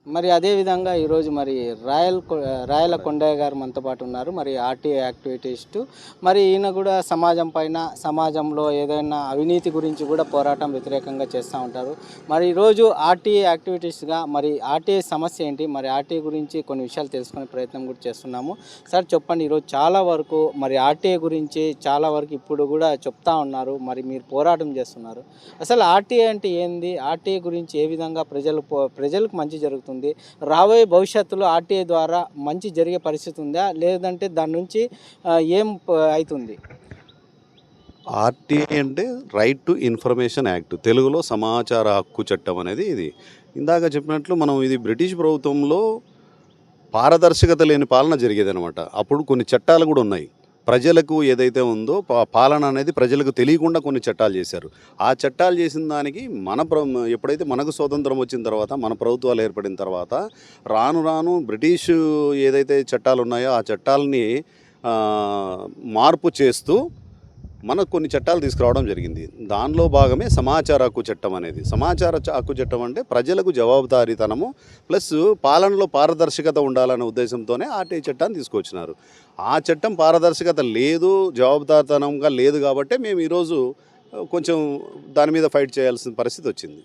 మరి అదే విధంగా ఈరోజు మరి రాయల కొండయ్య గారు మనతో పాటు ఉన్నారు. మరి ఆర్టీఐ యాక్టివిటీస్టు. మరి ఈయన కూడా సమాజం పైన, సమాజంలో ఏదైనా అవినీతి గురించి కూడా పోరాటం వ్యతిరేకంగా చేస్తూ ఉంటారు. మరి ఈరోజు ఆర్టీఐ యాక్టివిటీస్గా మరి ఆర్టీఐ సమస్య ఏంటి, మరి ఆర్టీఐ గురించి కొన్ని విషయాలు తెలుసుకునే ప్రయత్నం కూడా చేస్తున్నాము. సార్ చెప్పండి, ఈరోజు చాలా వరకు మరి ఆర్టీఐ గురించి చాలా వరకు ఇప్పుడు కూడా చెప్తా ఉన్నారు. మరి మీరు పోరాటం చేస్తున్నారు. అసలు ఆర్టీఐ అంటే ఏంది, ఆర్టీఐ గురించి ఏ విధంగా ప్రజలకు మంచి జరుగుతుంది, రాబోయే భవిష్యత్తులో ఆర్టీఐ ద్వారా మంచి జరిగే పరిస్థితి ఉందా, లేదంటే దాని నుంచి ఏం అవుతుంది? ఆర్టీఐ అంటే రైట్ టు ఇన్ఫర్మేషన్ యాక్ట్, తెలుగులో సమాచార హక్కు చట్టం అనేది ఇది. ఇందాక చెప్పినట్లు మనం ఇది బ్రిటిష్ ప్రభుత్వంలో పారదర్శకత లేని పాలన జరిగేదనమాట. అప్పుడు కొన్ని చట్టాలు కూడా ఉన్నాయి. ప్రజలకు ఏదైతే ఉందో పాలన అనేది ప్రజలకు తెలియకుండా కొన్ని చట్టాలు చేశారు. ఆ చట్టాలు చేసిన దానికి ఎప్పుడైతే మనకు స్వాతంత్రం వచ్చిన తర్వాత, మన ప్రభుత్వాలు ఏర్పడిన తర్వాత రాను రాను బ్రిటిష్ ఏదైతే చట్టాలు ఉన్నాయో ఆ చట్టాలని మార్పు చేస్తూ మనకు కొన్ని చట్టాలు తీసుకురావడం జరిగింది. దానిలో భాగమే సమాచార హక్కు చట్టం అనేది. సమాచార హక్కు చట్టం అంటే ప్రజలకు జవాబుదారీతనము ప్లస్ పాలనలో పారదర్శకత ఉండాలనే ఉద్దేశంతోనే ఆర్టీఐ చట్టాన్ని తీసుకొచ్చినారు. ఆ చట్టం పారదర్శకత లేదు, జవాబుదారీతనంగా లేదు కాబట్టి మేము ఈరోజు కొంచెం దాని మీద ఫైట్ చేయాల్సిన పరిస్థితి వచ్చింది.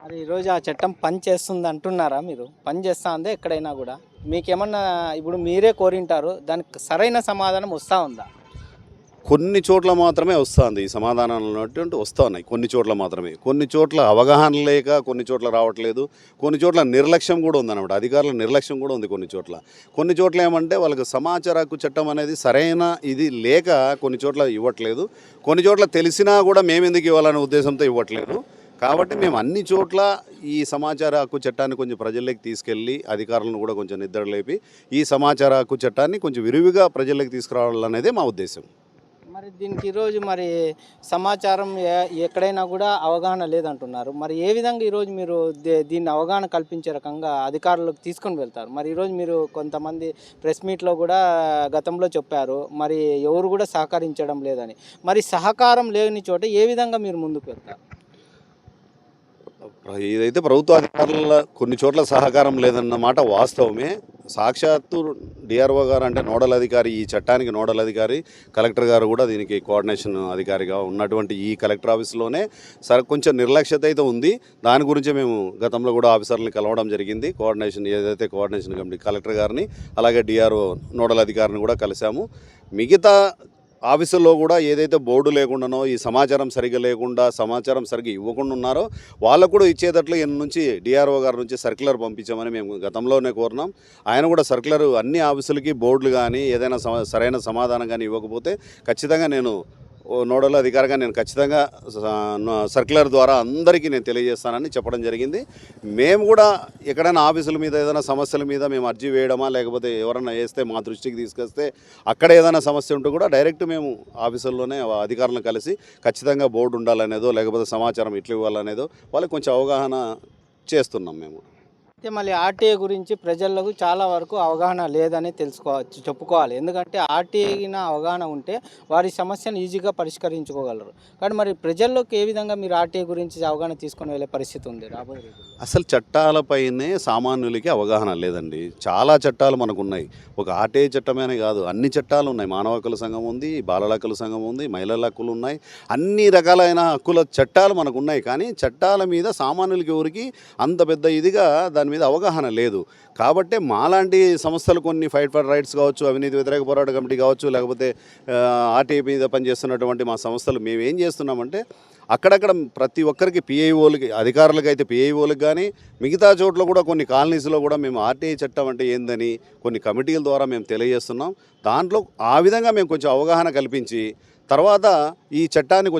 మరి ఈరోజు ఆ చట్టం పని చేస్తుంది అంటున్నారా? మీరు పని చేస్తూ ఉందా ఎక్కడైనా కూడా? మీకేమన్నా ఇప్పుడు మీరే కోరింటారు, దానికి సరైన సమాధానం వస్తూ ఉందా? కొన్ని చోట్ల మాత్రమే వస్తుంది ఈ సమాధానాలు అన్నటువంటి వస్తూ ఉన్నాయి. కొన్ని చోట్ల మాత్రమే, కొన్ని చోట్ల అవగాహన లేక కొన్ని చోట్ల రావట్లేదు, కొన్ని చోట్ల నిర్లక్ష్యం కూడా ఉందన్నమాట. అధికారుల నిర్లక్ష్యం కూడా ఉంది కొన్ని చోట్ల ఏమంటే వాళ్ళకి సమాచార హక్కు చట్టం అనేది సరైన ఇది లేక కొన్ని చోట్ల ఇవ్వట్లేదు, కొన్ని చోట్ల తెలిసినా కూడా మేమెందుకు ఇవ్వాలనే ఉద్దేశంతో ఇవ్వట్లేదు. కాబట్టి మేము అన్ని చోట్ల ఈ సమాచార హక్కు చట్టాన్ని కొంచెం ప్రజల్లోకి తీసుకెళ్ళి అధికారులను కూడా కొంచెం నిద్రలేపి ఈ సమాచార హక్కు చట్టాన్ని కొంచెం విరివిగా ప్రజల్లోకి తీసుకురావాలనేదే మా ఉద్దేశం. మరి దీనికి ఈరోజు మరి సమాచారం ఎక్కడైనా కూడా అవగాహన లేదంటున్నారు. మరి ఏ విధంగా ఈరోజు మీరు దీన్ని అవగాహన కల్పించే రకంగా అధికారులకు తీసుకొని వెళ్తారు? మరి ఈరోజు మీరు కొంతమంది ప్రెస్ మీట్లో కూడా గతంలో చెప్పారు, మరి ఎవరు కూడా సహకరించడం లేదని. మరి సహకారం లేని చోట ఏ విధంగా మీరు ముందుకు వెళ్తారు? ఇదైతే ప్రభుత్వ అధికారుల కొన్ని చోట్ల సహకారం లేదన్నమాట వాస్తవమే. సాక్షాత్తు డిఆర్ఓ గారు అంటే నోడల్ అధికారి, ఈ చట్టానికి నోడల్ అధికారి, కలెక్టర్ గారు కూడా దీనికి కోఆర్డినేషన్ అధికారిగా ఉన్నటువంటి ఈ కలెక్టర్ ఆఫీస్లోనే కొంచెం నిర్లక్ష్యత అయితే ఉంది. దాని గురించి మేము గతంలో కూడా ఆఫీసర్ని కలవడం జరిగింది. కోఆర్డినేషన్ కమిటీ కలెక్టర్ గారిని అలాగే డిఆర్ఓ నోడల్ అధికారిని కూడా కలిసాము. మిగతా ఆఫీసుల్లో కూడా ఏదైతే బోర్డు లేకుండానో, ఈ సమాచారం సరిగ్గా లేకుండా, సమాచారం సరిగ్గా ఇవ్వకుండా ఉన్నారో వాళ్ళకు కూడా ఇచ్చేటట్లు నుంచి డిఆర్ఓ గారి నుంచి సర్క్యులర్ పంపించామని మేము గతంలోనే కోరినాం. ఆయన కూడా సర్క్యులర్ అన్ని ఆఫీసులకి బోర్డులు కానీ ఏదైనా సరైన సమాధానం కానీ ఇవ్వకపోతే ఖచ్చితంగా నేను నోడల్ అధికారిగా నేను ఖచ్చితంగా సర్క్యులర్ ద్వారా అందరికీ నేను తెలియజేస్తానని చెప్పడం జరిగింది. మేము కూడా ఎక్కడైనా ఆఫీసుల మీద ఏదైనా సమస్యల మీద మేము అర్జీ వేయడమా, లేకపోతే ఎవరైనా వేస్తే మా దృష్టికి తీసుకొస్తే అక్కడ ఏదైనా సమస్య ఉంటే కూడా డైరెక్ట్ మేము ఆఫీసుల్లోనే అధికారులను కలిసి ఖచ్చితంగా బోర్డు ఉండాలనేదో లేకపోతే సమాచారం ఇట్లు ఇవ్వాలనేదో వాళ్ళకి కొంచెం అవగాహన చేస్తున్నాం మేము. అయితే మళ్ళీ ఆర్టీఐ గురించి ప్రజలకు చాలా వరకు అవగాహన లేదని చెప్పుకోవాలి. ఎందుకంటే ఆర్టీఐన అవగాహన ఉంటే వారి సమస్యను ఈజీగా పరిష్కరించుకోగలరు. కానీ మరి ప్రజల్లోకి ఏ విధంగా మీరు ఆర్టీఐ గురించి అవగాహన తీసుకొని వెళ్ళే పరిస్థితి ఉంది రాబోయే రోజుల్లో? అసలు చట్టాలపైనే సామాన్యులకి అవగాహన లేదండి. చాలా చట్టాలు మనకు ఉన్నాయి. ఒక ఆర్టీఐ చట్టమేనే కాదు, అన్ని చట్టాలు ఉన్నాయి. మానవ హక్కుల సంఘం ఉంది, బాలల హక్కుల సంఘం ఉంది, మహిళల హక్కులు ఉన్నాయి, అన్ని రకాలైన హక్కుల చట్టాలు మనకు ఉన్నాయి. కానీ చట్టాల మీద సామాన్యులకి ఎవరికి అంత పెద్ద ఇదిగా దాని మీద అవగాహన లేదు. కాబట్టి మాలాంటి సంస్థలు కొన్ని ఫైట్ ఫర్ రైట్స్ కావచ్చు, అవినీతి వ్యతిరేక పోరాట కమిటీ కావచ్చు, లేకపోతే ఆర్టీఐ మీద పనిచేస్తున్నటువంటి మా సంస్థలు మేము ఏం చేస్తున్నామంటే అక్కడక్కడ ప్రతి ఒక్కరికి పిఐఓలకి, అధికారులకు అయితే పిఐఓలకు కానీ మిగతా చోట్ల కూడా కొన్ని కాలనీస్లో కూడా మేము ఆర్టీఐ చట్టం అంటే ఏందని కొన్ని కమిటీల ద్వారా మేము తెలియజేస్తున్నాం. దాంట్లో ఆ విధంగా మేము కొంచెం అవగాహన కల్పించి తర్వాత ఈ చట్టాన్ని